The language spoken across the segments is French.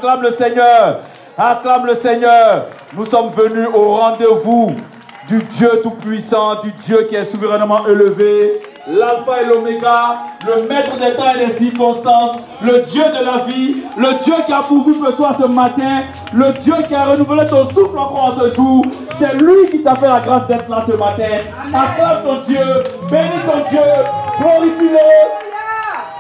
Acclame le Seigneur. Acclame le Seigneur. Nous sommes venus au rendez-vous du Dieu Tout-Puissant, du Dieu qui est souverainement élevé, l'alpha et l'oméga, le maître des temps et des circonstances, le Dieu de la vie, le Dieu qui a pourvu pour toi ce matin, le Dieu qui a renouvelé ton souffle encore en ce jour. C'est lui qui t'a fait la grâce d'être là ce matin. Acclame ton Dieu, bénis ton Dieu, glorifie-le.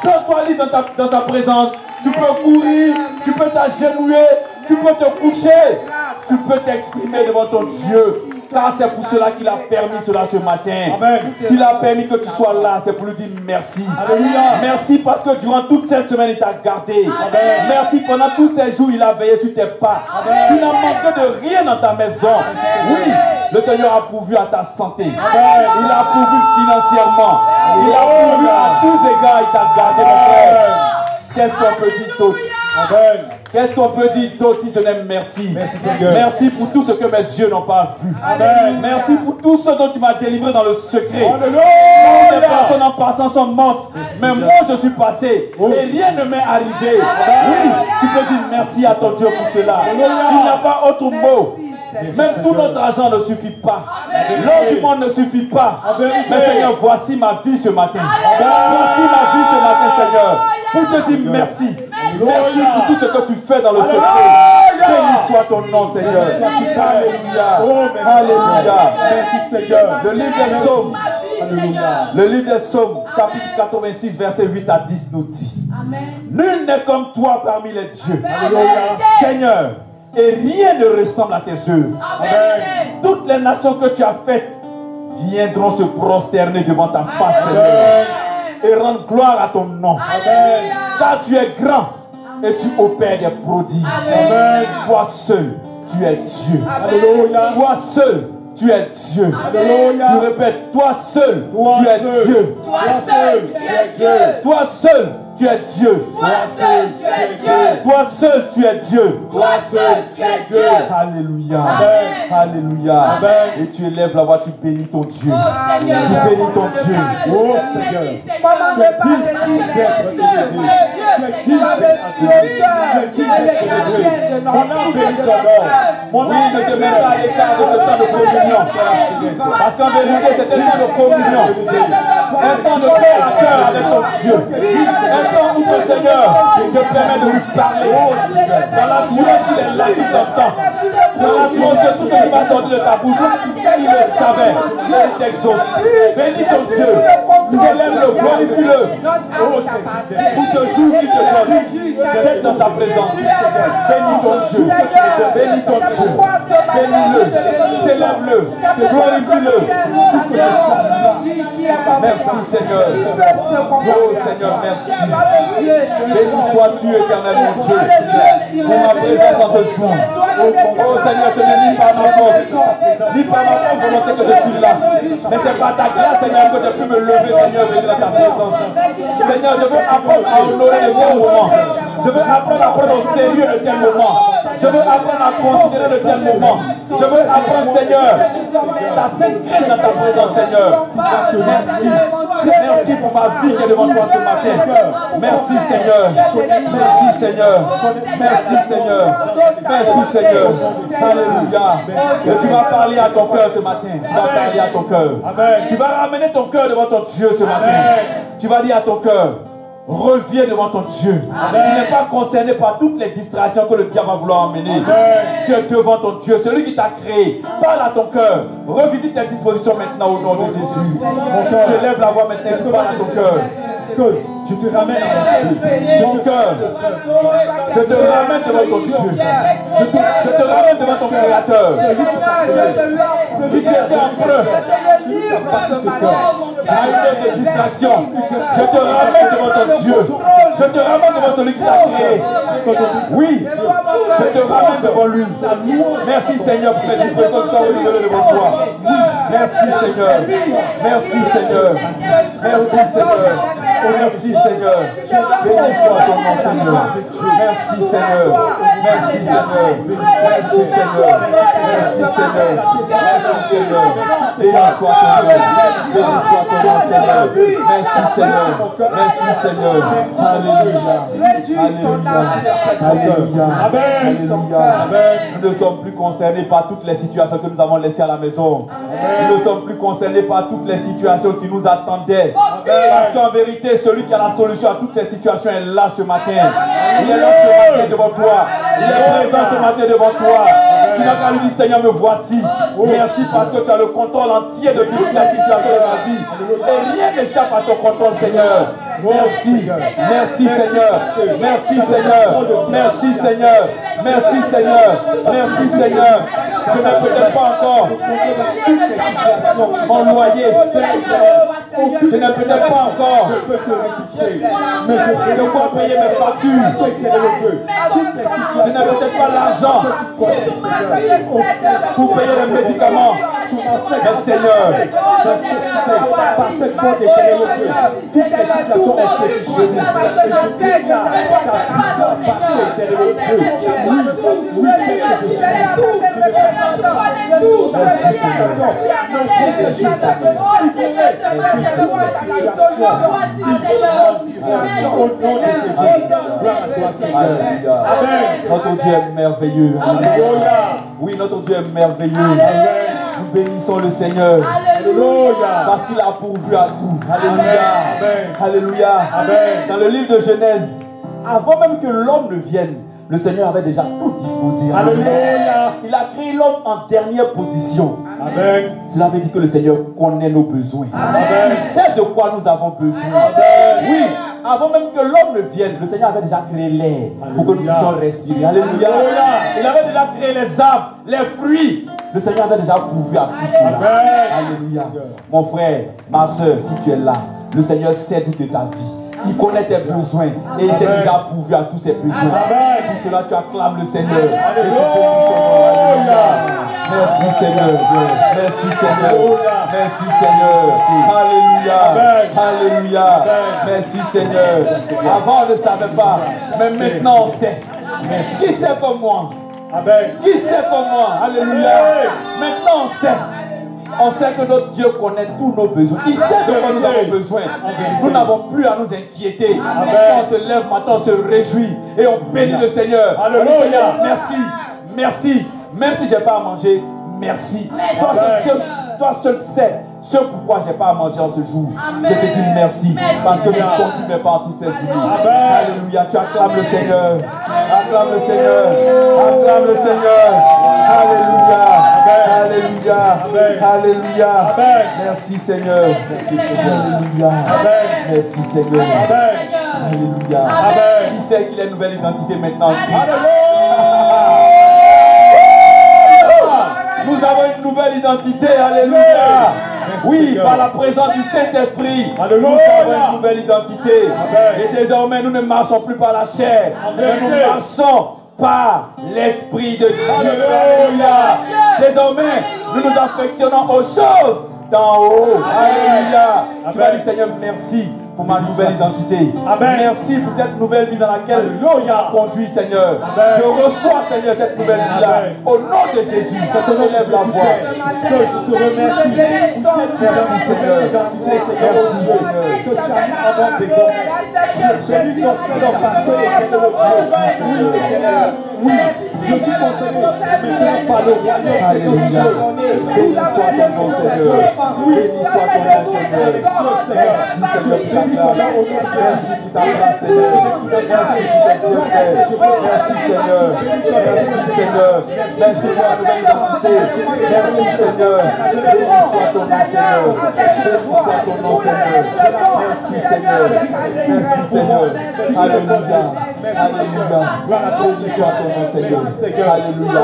Sors-toi libre dans sa présence. Tu peux courir, tu peux t'agenouiller, tu peux te coucher, tu peux t'exprimer devant ton Dieu. Car c'est pour cela qu'il a permis cela ce matin. S'il a permis que tu sois là, c'est pour lui dire merci. Alléluia. Merci parce que durant toute cette semaine, il t'a gardé. Amen. Merci pendant tous ces jours, il a veillé sur tes pas. Amen. Tu n'as manqué de rien dans ta maison. Oui, le Seigneur a pourvu à ta santé. Amen. Il a pourvu financièrement. Amen. Il a pourvu à tous égards, il t'a gardé, mon frère. Qu'est-ce qu'on peut dire d'autre? Amen. Qu'est-ce qu'on peut dire d'autre si ce n'est merci? Merci, Seigneur. Merci pour tout ce que mes yeux n'ont pas vu. Amen. Merci pour tout ce dont tu m'as délivré dans le secret. Les personnes en passant sont mortes, mais moi je suis passé et rien ne m'est arrivé. Oui, tu peux dire merci à ton Dieu pour cela. Il n'y a pas autre mot. Même tout notre argent ne suffit pas. L'or du monde ne suffit pas. Mais Seigneur, voici ma vie ce matin. Voici ma vie ce matin, Seigneur. Pour te dire merci. Merci pour tout ce que tu fais dans le secret. Béni soit ton nom, Seigneur. Alléluia. Alléluia. Merci, Seigneur. Le livre des Psaumes. Le livre des Psaumes, chapitre 86, verset 8 à 10 nous dit: Nul n'est comme toi parmi les dieux. Seigneur, et rien ne ressemble à tes œuvres. Amen. Toutes les nations que tu as faites viendront se prosterner devant ta face, Seigneur, et rendre gloire à ton nom. Amen. Car tu es grand et tu opères des prodiges. Amen. Toi seul, tu es Dieu. Alléluia. Toi seul, tu es Dieu. Alléluia. Tu répètes, toi seul, tu es Dieu. Toi seul, tu es Dieu. Toi seul, tu es Dieu. Toi seul, tu es Dieu. Toi seul, tu es Dieu. Toi seul, tu es Dieu. Alléluia. Amen. Alléluia. Amen. Et tu élèves la voix, tu bénis ton Dieu. Oh, tu bénis ton Dieu. Oh Seigneur. Comment ne pas te dire merci? Tu es le gardien de notre Mon nom ne te met pas à l'écart de ce temps de communion. Parce qu'en vérité, c'est un temps de communion. Un temps de cœur à cœur avec ton Dieu. Un temps où le Seigneur te permet de lui parler. Dans l'assurance qu'il est là, il t'entend. Dans l'assurance que tout ce qui va sortir de ta bouche, il le savait. Il t'exauce. Bénis ton Dieu. Célèbre-le, glorifie-le. Pour ce jour qui te donne d'être dans sa présence. Bénis ton Dieu. Bénis ton Dieu. Bénis-le. Célèbre-le. Glorifie-le. Merci Seigneur. Oh Seigneur, merci. Béni sois-tu, éternel mon Dieu, pour ma présence en ce jour. Oh Seigneur, ce n'est ni par ma force, ni par ma propre volonté que je suis là. Mais c'est par ta grâce, Seigneur, que j'ai pu me lever, Seigneur, venir dans ta présence. Seigneur, je veux apprendre à honorer les bons moments. Je veux apprendre à prendre au sérieux de tels moments. Je veux apprendre à considérer de tels moments. Je veux apprendre, Seigneur, ta sainte crainte dans ta présence, Seigneur. Merci. Merci pour ma vie qui est devant toi ce matin. Merci, Seigneur. Merci, Seigneur. Merci, Seigneur. Merci, Seigneur. Alléluia. Et tu vas parler à ton cœur ce matin. Tu vas parler à ton cœur. Tu vas ramener ton cœur devant ton Dieu ce matin. Tu vas dire à ton cœur: reviens devant ton Dieu. Amen. Tu n'es pas concerné par toutes les distractions que le diable va vouloir emmener. Amen. Tu es devant ton Dieu, celui qui t'a créé. Parle à ton cœur. Revisite tes dispositions maintenant au nom de Jésus. Tu élèves la voix maintenant et tu parles à ton cœur. Que je te ramène à ton cœur. Je te ramène devant ton Dieu. Je te ramène devant ton Créateur. Si tu étais en preuve, avec des distractions, je te ramène devant ton Dieu. Je te ramène devant celui qui t'a créé. Oui, je te ramène devant lui. Merci Seigneur pour tes dispositions qui sont renouvelées devant toi. Merci Seigneur. Merci Seigneur. Merci Seigneur. Merci Seigneur. Béni soit ton nom Seigneur. Merci Seigneur. Merci Seigneur. Merci Seigneur. Merci Seigneur. Merci Seigneur. Béni soit ton nom. Béni soit ton nom Seigneur. Merci Seigneur. Merci Seigneur. Alléluia. Alléluia. Alléluia. Nous ne sommes plus concernés par toutes les situations que nous avons laissées à la maison. Nous ne sommes plus concernés par toutes les situations qui nous attendaient. Parce qu'en vérité, celui qui a la solution à toutes ces situations est là ce matin. Il est là ce matin devant toi. Il est présent ce matin devant toi. Tu n'as qu'à lui dire, Seigneur, me voici. Merci parce que tu as le contrôle entier de toute la situation de ma vie. Et rien n'échappe à ton contrôle, Seigneur. Merci. Merci, Seigneur. Merci, Seigneur. Merci, Seigneur. Merci, Seigneur. Merci, Seigneur. Je n'ai peut-être pas encore mon loyer. Je n'ai peut-être pas encore de quoi payer mes factures. Je n'ai peut-être pas l'argent pour payer les médicaments. Mais Seigneur, par cette porte toutes les situations ont été changées. Notre Dieu est merveilleux. Oui, notre Dieu est merveilleux. Nous bénissons le Seigneur. Parce qu'il a pourvu à tout. Alléluia. Alléluia. Dans le livre de Genèse, avant même que l'homme ne vienne, le Seigneur avait déjà tout disposé. Alléluia. Il a créé l'homme en dernière position. Amen. Cela veut dire que le Seigneur connaît nos besoins. Amen. Il sait de quoi nous avons besoin. Amen. Oui, avant même que l'homme ne vienne, le Seigneur avait déjà créé l'air pour que nous puissions respirer. Alléluia. Il avait déjà créé les arbres, les fruits. Le Seigneur avait déjà pourvu à tout cela. Alléluia. Mon frère, ma soeur, si tu es là, le Seigneur sait tout de ta vie. Il connaît tes besoins et il t'a déjà pourvu à tous ses besoins. Pour cela, tu acclames le Seigneur. Et tu bénis son nom. Alléluia. Merci Seigneur. Merci Seigneur. Merci Seigneur. Alléluia. Alléluia. Merci Seigneur. Avant, on ne savait pas. Mais maintenant, on sait. Qui sait comme moi? Qui sait comme moi? Alléluia. Maintenant, on sait. On sait que notre Dieu connaît tous nos besoins. Il sait de quoi nous avons besoin. Nous n'avons plus à nous inquiéter. Quand on se lève maintenant, on se réjouit et on bénit le Seigneur. Alléluia. Merci. Merci. Même si je n'ai pas à manger, merci. Toi seul sais ce pourquoi je n'ai pas à manger en ce jour. Je te dis merci. Parce que tu continues pas tous ces jours. Alléluia. Tu acclames le Seigneur. Acclame le Seigneur. Acclame le Seigneur. Alléluia. Alléluia. Alléluia. Merci Seigneur. Alléluia. Merci Seigneur. Alléluia. Qui sait qu'il a une nouvelle identité maintenant? Nous avons une nouvelle identité. Alléluia. Oui, par la présence du Saint-Esprit, nous avons une nouvelle identité. Et désormais, nous ne marchons plus par la chair, mais nous marchons par l'Esprit de Dieu. Alléluia. Désormais, nous nous affectionnons aux choses d'en haut. Alléluia. Tu vas dire, Seigneur, merci pour ma nouvelle identité. Merci pour cette nouvelle vie dans laquelle tu m'as conduit, Seigneur. Je reçois, Seigneur, cette nouvelle vie-là. Au nom de Jésus, que tu relèves la voix. Que je te remercie. Merci, Seigneur. Merci, Seigneur. Que tu as mis avant tes hommes. J'ai lu ton Seigneur parce que oui, je suis concerné maintenant par le royaume. Alléluia. Béni soit ton nom, Seigneur. Béni soit ton nom, Seigneur. Merci, Seigneur. Merci pour ta grâce, Seigneur. Merci pour ta grâce. Merci, Seigneur. Merci, Seigneur. Merci pour la nouvelle identité. Merci, Seigneur. Béni soit ton nom, Seigneur. Béni soit ton nom, Seigneur. Merci, Seigneur. Merci, Seigneur. Alléluia. Alléluia. Béni soit ton nom, Seigneur. Alléluia.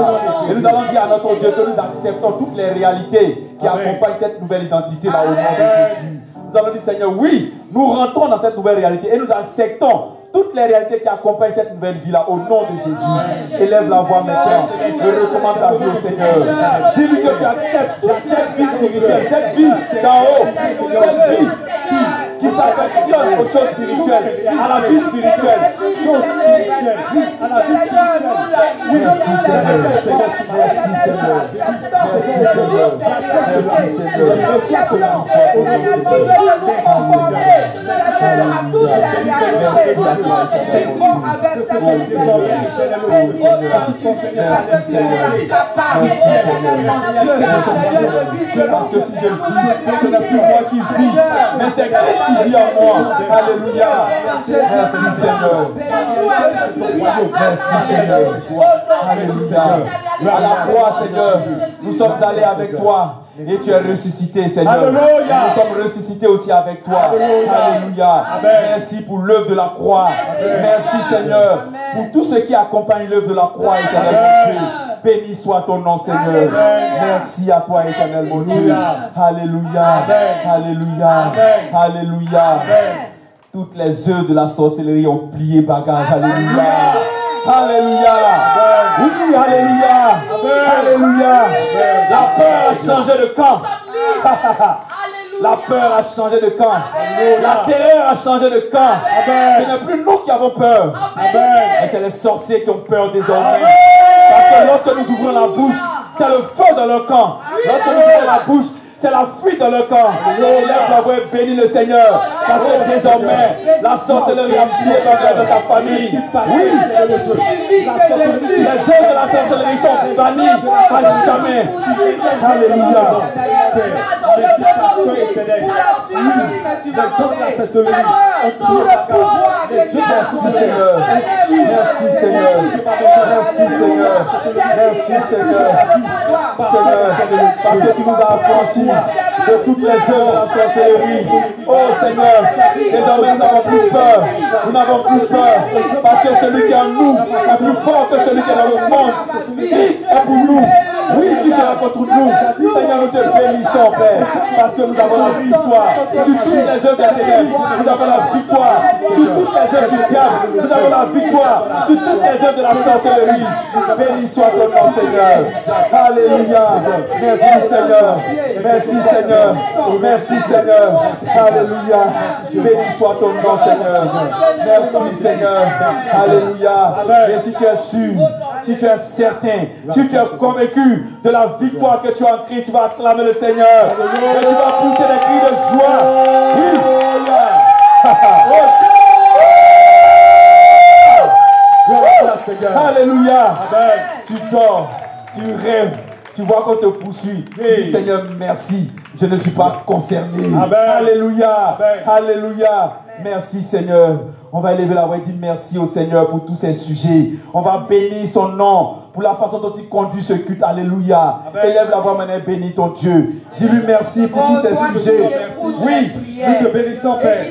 Et nous allons dire à notre Dieu que nous acceptons toutes les réalités qui accompagnent cette nouvelle identité-là au nom de Jésus. Nous allons dire, Seigneur, oui, nous rentrons dans cette nouvelle réalité et nous acceptons toutes les réalités qui accompagnent cette nouvelle vie-là au nom de Jésus. Élève la voix maintenant. Je recommande ta vie au Seigneur. Dis-lui que tu acceptes cette vie spirituelle, cette vie d'en haut, cette vie qui s'affectionne aux choses spirituelles, à la vie spirituelle. Merci Seigneur. Merci Seigneur. Merci Seigneur. Merci Seigneur. Parce que si je le vis, ce n'est plus moi qui vis, mais c'est Christ qui vit en moi. Alléluia. Merci Seigneur. Merci Seigneur. Alléluia. À la croix, Seigneur, nous sommes allés avec toi. Et tu es ressuscité, Seigneur. Alléluia. Nous sommes ressuscités aussi avec toi. Alléluia. Merci pour l'œuvre de la croix. Merci, Seigneur, pour tout ce qui accompagne l'œuvre de la croix, éternel mon Dieu. Béni soit ton nom, Seigneur. Merci à toi, éternel mon Dieu. Alléluia. Alléluia. Alléluia. Toutes les œuvres de la sorcellerie ont plié bagage. Alléluia. Alléluia. Oui, alléluia. Alléluia. La peur a changé de camp. La peur a changé de camp. La terreur a changé de camp. Ce n'est plus nous qui avons peur. Mais c'est les sorciers qui ont peur désormais. Parce que lorsque nous ouvrons la bouche, c'est le feu dans leur camp. Lorsque nous ouvrons la bouche, c'est la fuite dans le camp. Lève la voix et bénis le Seigneur. Parce que désormais, la sorcellerie a plié dans ta famille. Oui, les œuvres de la sorcellerie sont bannies à jamais. Alléluia. Merci Seigneur. Merci Seigneur. Merci Seigneur. Merci Seigneur. Seigneur, parce que tu nous as affranchis de toutes les œuvres de la sorcellerie. Oh Seigneur, désormais nous n'avons plus peur. Nous n'avons plus peur. Parce que celui qui est en nous est plus fort que celui qui est dans le monde. Christ est pour nous. Oui, qui sera contre nous. Seigneur, nous te bénissons, Père. Parce que nous avons la victoire sur toutes les œuvres des ténèbres. Nous avons la victoire sur toutes les œuvres du diable. Nous avons la victoire sur toutes les œuvres de la sorcellerie. Béni soit ton nom, Seigneur. Alléluia. Merci, Seigneur. Merci, Seigneur. Merci, Seigneur. Alléluia. Béni soit ton nom, Seigneur. Merci, Seigneur. Alléluia. Et si tu es sûr, si tu es certain, si tu es convaincu de la victoire que tu as en Christ, tu vas acclamer le Seigneur. Et tu vas pousser des cris de joie. Oui. Alléluia. Tu dors, tu rêves, tu vois qu'on te poursuit. Tu dis Seigneur, merci. Je ne suis pas concerné. Alléluia. Alléluia. Merci Seigneur. On va élever la voix et dire merci au Seigneur pour tous ces sujets. On va bénir son nom pour la façon dont il conduit ce culte. Alléluia. Élève la voix maintenant et bénis ton Dieu. Dis-lui merci pour tous ces sujets. Oui, nous te bénissons, Père.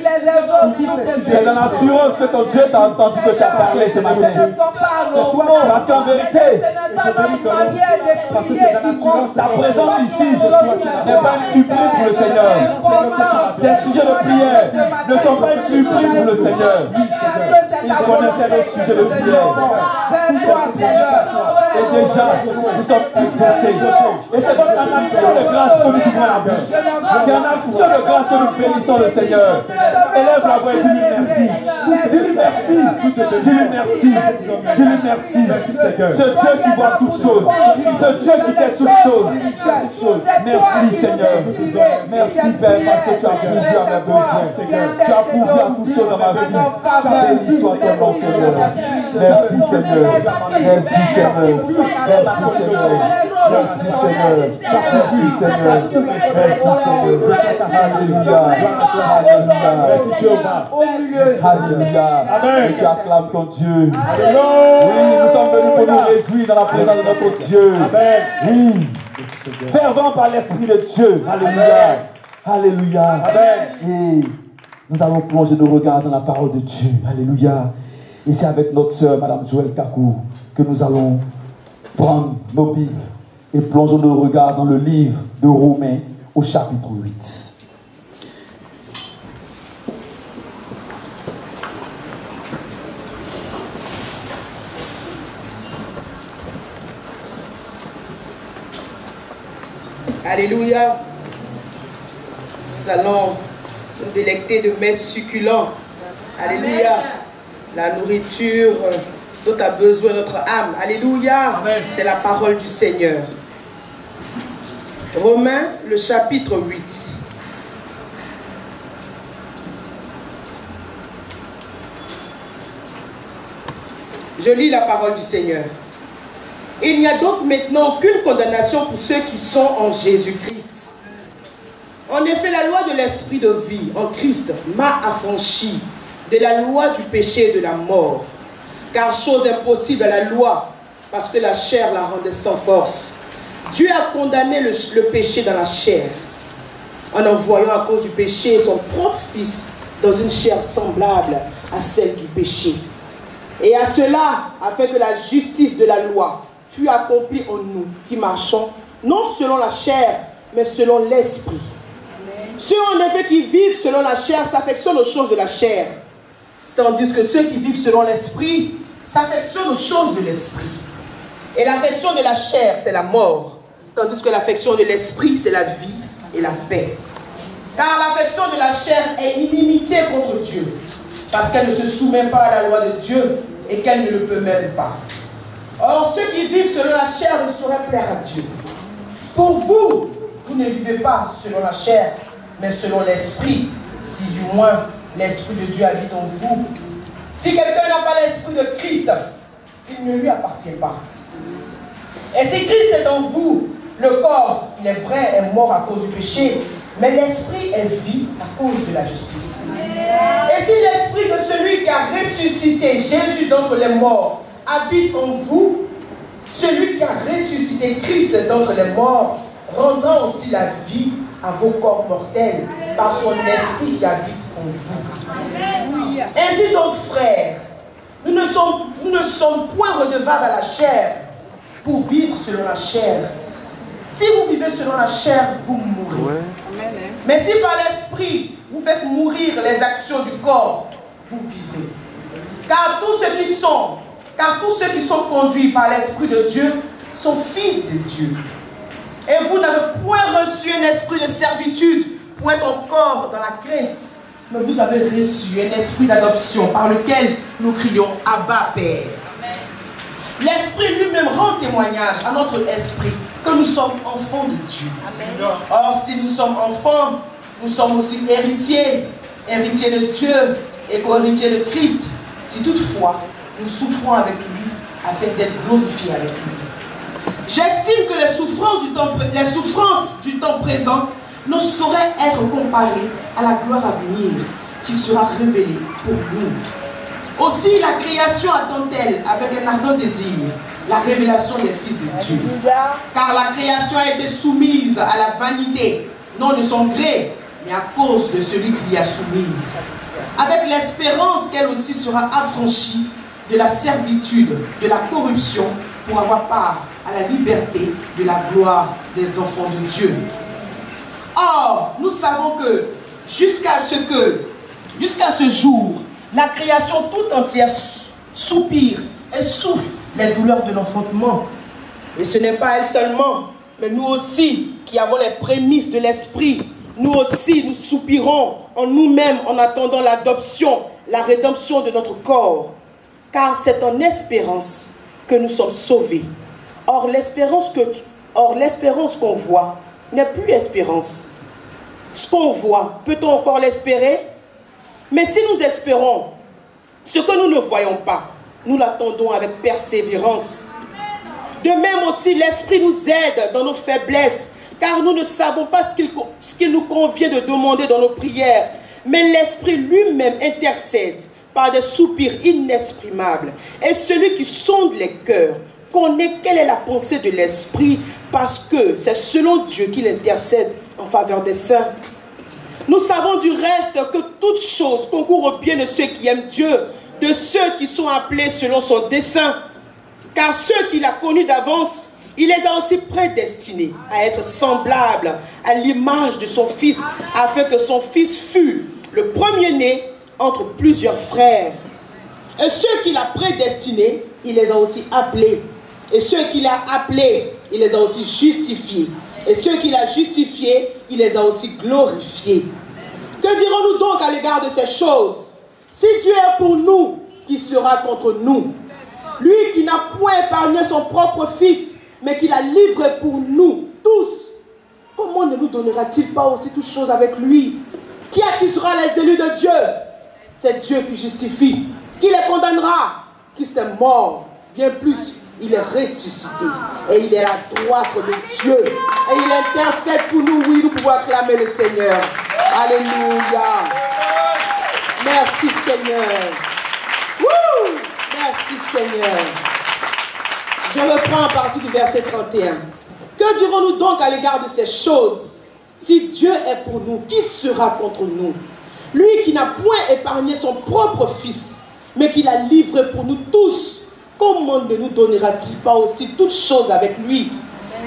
C'est dans l'assurance que ton Dieu t'a entendu que tu as parlé ce matin. Parce qu'en vérité, ta présence ici n'est pas une surprise pour le Seigneur. Tes sujets de prière ne sont pas une surprise pour le Seigneur. Il connaissait les sujets de prière. Et déjà, nous sommes exaucés. Et c'est donc en action de grâce que nous ouvrons la bouche. C'est en action de grâce que nous bénissons le Seigneur. Élève la voix et dis-lui merci. Dis-lui merci. Dis-lui merci. Dis-lui merci. Ce Dieu qui voit toutes choses. Ce Dieu qui fait toutes choses. Merci Seigneur. Merci Père parce que tu as pourvu à mes besoins. Tu as pourvu à toutes choses dans ma vie. Béni soit ton nom Seigneur. Merci Seigneur. Merci Seigneur. Merci Seigneur. Merci Seigneur. Merci Seigneur. Merci Seigneur. Alléluia. Alléluia. Alléluia. Et tu acclames ton Dieu. Oui, nous sommes venus pour nous réjouir dans la présence de notre Dieu. Oui. Fervent par l'Esprit de Dieu. Alléluia. Alléluia. Et nous allons plonger nos regards dans la parole de Dieu. Alléluia. Et c'est avec notre sœur, Madame Joël Kakou, que nous allons prendre nos Bibles et plonger nos regards dans le livre de Romains au chapitre 8. Alléluia. Nous allons nous délecter de mets succulents. Alléluia. La nourriture dont a besoin notre âme. Alléluia. C'est la parole du Seigneur. Romains, le chapitre 8. Je lis la parole du Seigneur. Il n'y a donc maintenant aucune condamnation pour ceux qui sont en Jésus-Christ. En effet, la loi de l'esprit de vie en Christ m'a affranchi de la loi du péché et de la mort. Car chose impossible à la loi, parce que la chair la rendait sans force. Dieu a condamné le péché dans la chair, en envoyant à cause du péché son propre Fils dans une chair semblable à celle du péché. Et à cela, afin que la justice de la loi fût accomplie en nous, qui marchons, non selon la chair, mais selon l'esprit. Ceux en effet qui vivent selon la chair s'affectionnent aux choses de la chair, tandis que ceux qui vivent selon l'esprit s'affectionnent aux choses de l'esprit. Et l'affection de la chair, c'est la mort, tandis que l'affection de l'esprit, c'est la vie et la paix. Car l'affection de la chair est inimitié contre Dieu, parce qu'elle ne se soumet pas à la loi de Dieu et qu'elle ne le peut même pas. Or, ceux qui vivent selon la chair ne sauraient plaire à Dieu. Pour vous, vous ne vivez pas selon la chair, mais selon l'esprit, si du moins l'esprit de Dieu habite en vous. Si quelqu'un n'a pas l'esprit de Christ, il ne lui appartient pas. Et si Christ est en vous, le corps, il est vrai, est mort à cause du péché, mais l'esprit est vie à cause de la justice. Et si l'esprit de celui qui a ressuscité Jésus d'entre les morts habite en vous, celui qui a ressuscité Christ d'entre les morts rendra aussi la vie à vos corps mortels par son esprit qui habite en vous. Ainsi donc, frères, nous ne sommes point redevables à la chair pour vivre selon la chair. Si vous vivez selon la chair, vous mourrez. Mais si par l'esprit vous faites mourir les actions du corps, vous vivrez. Car tous ceux qui sont conduits par l'esprit de Dieu sont fils de Dieu. Et vous n'avez point reçu un esprit de servitude pour être encore dans la crainte, mais vous avez reçu un esprit d'adoption par lequel nous crions Abba, Père. L'esprit lui-même rend témoignage à notre esprit que nous sommes enfants de Dieu. Amen. Or, si nous sommes enfants, nous sommes aussi héritiers, héritiers de Dieu et co-héritiers de Christ, si toutefois nous souffrons avec lui afin d'être glorifiés avec lui. J'estime que les souffrances du temps présent ne sauraient être comparées à la gloire à venir qui sera révélée pour nous. Aussi la création attend-elle avec un ardent désir la révélation des fils de Dieu. Car la création a été soumise à la vanité, non de son gré, mais à cause de celui qui l'y a soumise. Avec l'espérance qu'elle aussi sera affranchie de la servitude, de la corruption, pour avoir part à la liberté de la gloire des enfants de Dieu. Or, nous savons que jusqu'à ce jour, la création tout entière soupire et souffre les douleurs de l'enfantement. Et ce n'est pas elle seulement, mais nous aussi qui avons les prémices de l'esprit, nous aussi nous soupirons en nous-mêmes en attendant l'adoption, la rédemption de notre corps. Car c'est en espérance que nous sommes sauvés. Or l'espérance qu'on voit n'est plus espérance. Ce qu'on voit, peut-on encore l'espérer? Mais si nous espérons ce que nous ne voyons pas, nous l'attendons avec persévérance. De même aussi, l'Esprit nous aide dans nos faiblesses, car nous ne savons pas ce qu'il nous convient de demander dans nos prières. Mais l'Esprit lui-même intercède par des soupirs inexprimables. Et celui qui sonde les cœurs connaît quelle est la pensée de l'Esprit, parce que c'est selon Dieu qu'il intercède en faveur des saints. Nous savons du reste que toute chose concourt au bien de ceux qui aiment Dieu, de ceux qui sont appelés selon son dessein. Car ceux qu'il a connus d'avance, il les a aussi prédestinés à être semblables à l'image de son Fils, afin que son Fils fût le premier-né entre plusieurs frères. Et ceux qu'il a prédestinés, il les a aussi appelés. Et ceux qu'il a appelés, il les a aussi justifiés. Et ceux qu'il a justifiés, il les a aussi glorifiés. Que Que dirons-nous donc à l'égard de ces choses? Si Dieu est pour nous, qui sera contre nous? Lui qui n'a point épargné son propre fils, mais qui l'a livré pour nous tous, comment ne nous donnera-t-il pas aussi toutes choses avec lui? Qui accusera les élus de Dieu? C'est Dieu qui justifie. Qui les condamnera? Christ est mort, bien plus, il est ressuscité. Et il est à la droite de Dieu. Et il intercède pour nous. Oui, nous pouvons acclamer le Seigneur. Alléluia. Merci Seigneur. Wouh! Merci Seigneur. Je reprends à partir du verset 31. Que dirons-nous donc à l'égard de ces choses? Si Dieu est pour nous, qui sera contre nous? Lui qui n'a point épargné son propre fils, mais qui l'a livré pour nous tous, comment ne nous donnera-t-il pas aussi toutes choses avec lui?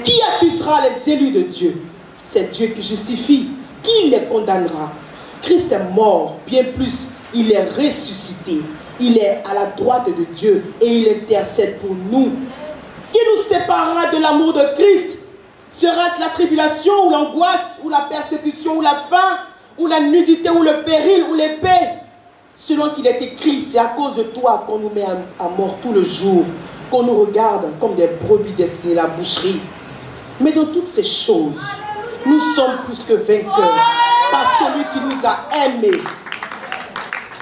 Qui accusera les élus de Dieu? C'est Dieu qui justifie. Qui les condamnera? Christ est mort, bien plus, il est ressuscité. Il est à la droite de Dieu et il intercède pour nous. Qui nous séparera de l'amour de Christ? Sera-ce la tribulation ou l'angoisse ou la persécution ou la faim ou la nudité ou le péril ou l'épée? Selon qu'il est écrit, c'est à cause de toi qu'on nous met à mort tout le jour, qu'on nous regarde comme des brebis destinées à la boucherie. Mais dans toutes ces choses, nous sommes plus que vainqueurs par celui qui nous a aimés.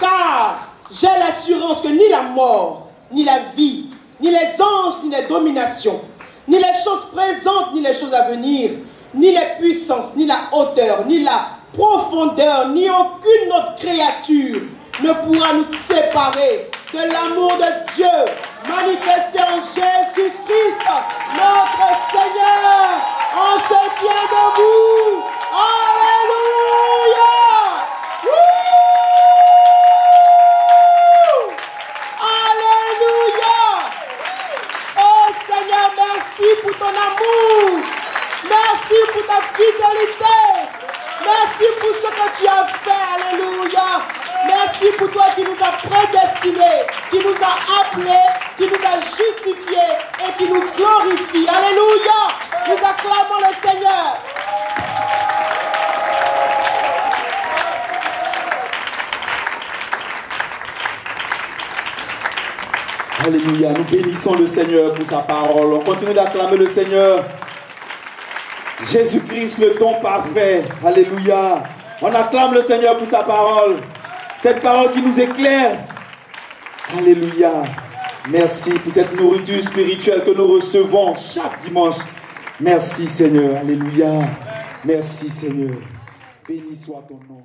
Car j'ai l'assurance que ni la mort, ni la vie, ni les anges, ni les dominations, ni les choses présentes, ni les choses à venir, ni les puissances, ni la hauteur, ni la profondeur, ni aucune autre créature ne pourra nous séparer de l'amour de Dieu manifesté en Jésus-Christ, notre Seigneur. On se tient debout. Alléluia. Alléluia. Oh Seigneur, merci pour ton amour. Merci pour ta fidélité. Merci pour ce que tu as fait. Alléluia. Merci pour toi qui nous a prédestinés, qui nous a appelés, qui nous a justifiés et qui nous glorifie. Alléluia. Nous acclamons le Seigneur. Alléluia, nous bénissons le Seigneur pour sa parole. On continue d'acclamer le Seigneur. Jésus-Christ, le don parfait. Alléluia. On acclame le Seigneur pour sa parole. Cette parole qui nous éclaire. Alléluia. Merci pour cette nourriture spirituelle que nous recevons chaque dimanche. Merci Seigneur. Alléluia. Merci Seigneur. Béni soit ton nom.